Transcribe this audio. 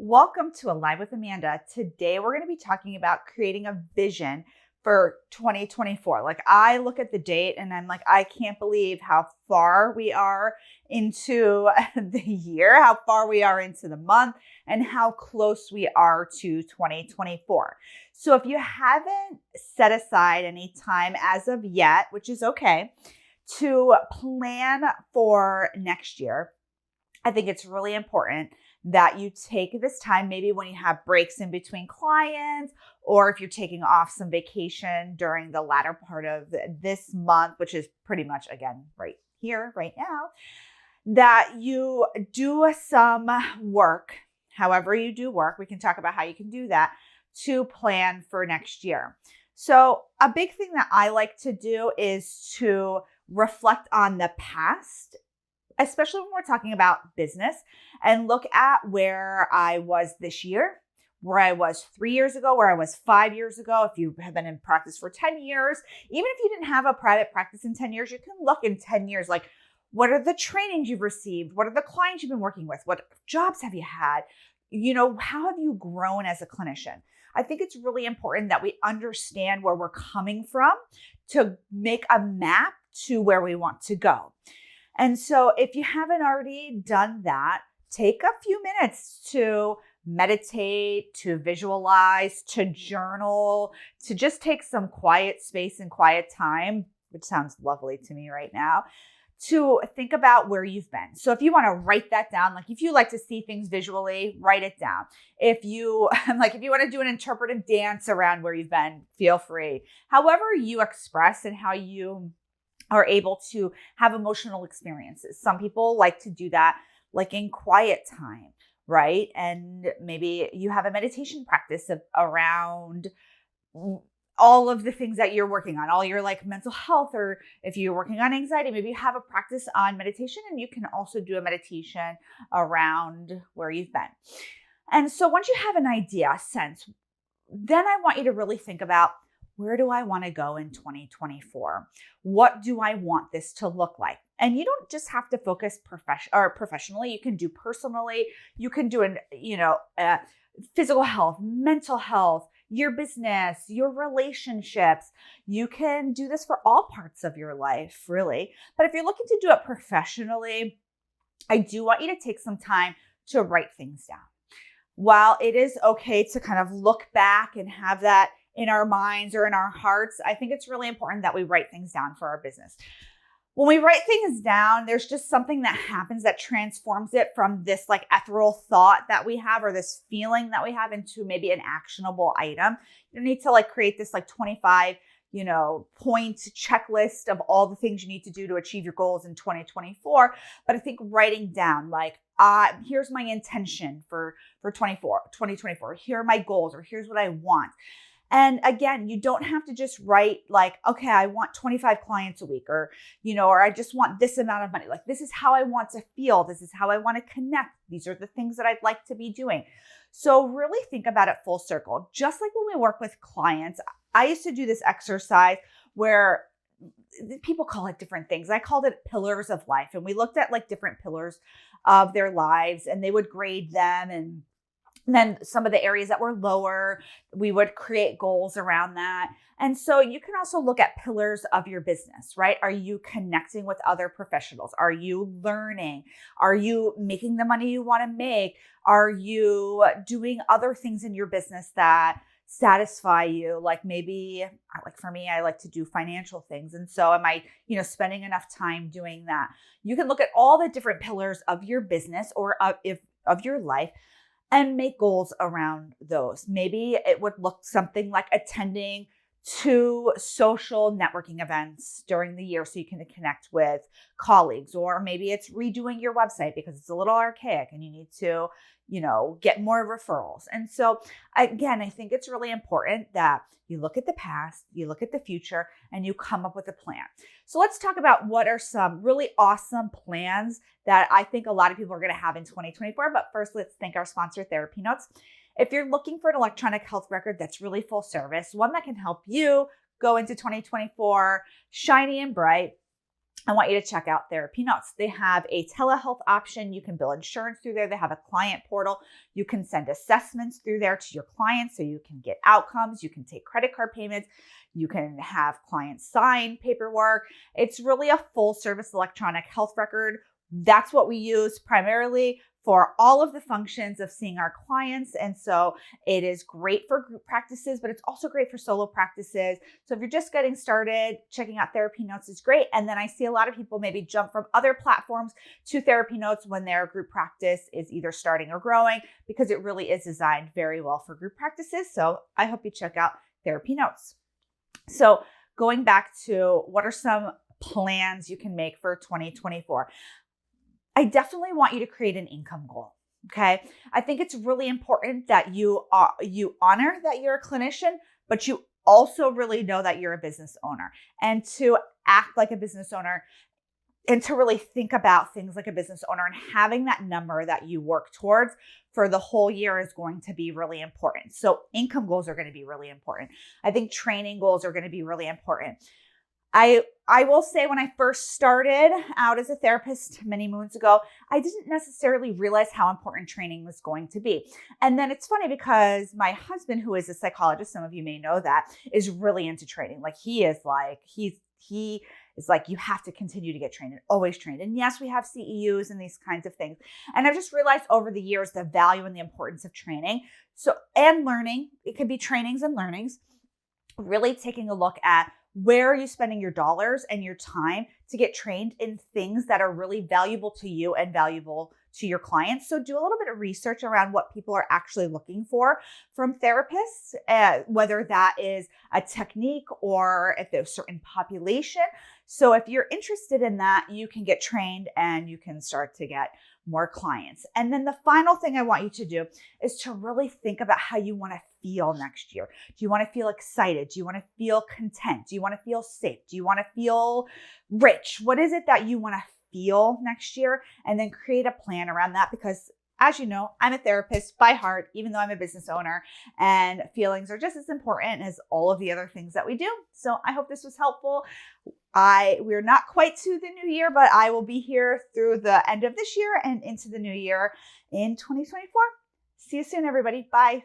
Welcome to Alive with Amanda. Today we're going to be talking about creating a vision for 2024. Like I look at the date and I'm like, I can't believe how far we are into the year, how far we are into the month, and how close we are to 2024. So if you haven't set aside any time as of yet, which is okay, to plan for next year, I think it's really important that you take this time, maybe when you have breaks in between clients, or if you're taking off some vacation during the latter part of this month, which is pretty much, again, right here, right now, that you do some work, however you do work. We can talk about how you can do that to plan for next year. So a big thing that I like to do is to reflect on the past, especially when we're talking about business, and look at where I was this year, where I was 3 years ago, where I was 5 years ago. If you have been in practice for 10 years, even if you didn't have a private practice in 10 years, you can look in 10 years, like what are the trainings you've received? What are the clients you've been working with? What jobs have you had? How have you grown as a clinician? I think it's really important that we understand where we're coming from to make a map to where we want to go. And so if you haven't already done that, take a few minutes to meditate, to visualize, to journal, to just take some quiet space and quiet time, which sounds lovely to me right now, to think about where you've been. So if you want to write that down, like if you like to see things visually, write it down. If you want to do an interpretive dance around where you've been, feel free. However you express and how you are able to have emotional experiences. Some people like to do that like in quiet time, right? And maybe you have a meditation practice around all of the things that you're working on, all your like mental health, or if you're working on anxiety, maybe you have a practice on meditation, and you can also do a meditation around where you've been. And so once you have an idea, a sense, then I want you to really think about, where do I want to go in 2024? What do I want this to look like? And you don't just have to focus professionally. You can do personally. You can do physical health, mental health, your business, your relationships. You can do this for all parts of your life, really. But if you're looking to do it professionally, I do want you to take some time to write things down. While it is okay to kind of look back and have that in our minds or in our hearts, I think it's really important that we write things down for our business. When we write things down, there's just something that happens that transforms it from this like ethereal thought that we have, or this feeling that we have, into maybe an actionable item. You don't need to like create this like 25, point checklist of all the things you need to do to achieve your goals in 2024. But I think writing down like, here's my intention for 2024. Here are my goals, or here's what I want. And again, you don't have to just write like, okay, I want 25 clients a week, or I just want this amount of money. Like, this is how I want to feel. This is how I want to connect. These are the things that I'd like to be doing. So really think about it full circle. Just like when we work with clients, I used to do this exercise where people call it different things. I called it pillars of life. And we looked at like different pillars of their lives, and they would grade them, and then some of the areas that were lower, we would create goals around that. And so you can also look at pillars of your business, right? Are you connecting with other professionals? Are you learning? Are you making the money you want to make? Are you doing other things in your business that satisfy you? Like maybe, like for me, I like to do financial things. And so am I, spending enough time doing that? You can look at all the different pillars of your business or of your life, and make goals around those. Maybe it would look something like attending 2 social networking events during the year so you can connect with colleagues, or maybe it's redoing your website because it's a little archaic and you need to, get more referrals. And so again, I think it's really important that you look at the past, you look at the future, and you come up with a plan. So let's talk about what are some really awesome plans that I think a lot of people are going to have in 2024. But first, let's thank our sponsor, TherapyNotes. If you're looking for an electronic health record that's really full service, one that can help you go into 2024 shiny and bright, I want you to check out TherapyNotes. They have a telehealth option. You can bill insurance through there. They have a client portal. You can send assessments through there to your clients so you can get outcomes. You can take credit card payments. You can have clients sign paperwork. It's really a full service electronic health record. That's what we use primarily for all of the functions of seeing our clients. And so it is great for group practices, but it's also great for solo practices. So if you're just getting started, checking out TherapyNotes is great. And then I see a lot of people maybe jump from other platforms to TherapyNotes when their group practice is either starting or growing, because it really is designed very well for group practices. So I hope you check out TherapyNotes. So going back to what are some plans you can make for 2024? I definitely want you to create an income goal. Okay. I think it's really important that you honor that you're a clinician, but you also really know that you're a business owner, and to act like a business owner and to really think about things like a business owner, and having that number that you work towards for the whole year is going to be really important. So income goals are going to be really important. I think training goals are going to be really important. I will say, when I first started out as a therapist many moons ago, I didn't necessarily realize how important training was going to be. And then it's funny because my husband, who is a psychologist, some of you may know that, is really into training. Like he is like, you have to continue to get trained and always trained. And yes, we have CEUs and these kinds of things. And I've just realized over the years the value and the importance of training. So, and learning, it could be trainings and learnings, really taking a look at where are you spending your dollars and your time to get trained in things that are really valuable to you and valuable to your clients. So do a little bit of research around what people are actually looking for from therapists, whether that is a technique or if there's a certain population. So if you're interested in that, you can get trained and you can start to get more clients. And then the final thing I want you to do is to really think about how you want to feel next year. Do you want to feel excited? Do you want to feel content? Do you want to feel safe? Do you want to feel rich? What is it that you want to feel next year? And then create a plan around that, because as you know, I'm a therapist by heart, even though I'm a business owner, and feelings are just as important as all of the other things that we do. So I hope this was helpful. We're not quite to the new year, but I will be here through the end of this year and into the new year in 2024. See you soon, everybody. Bye.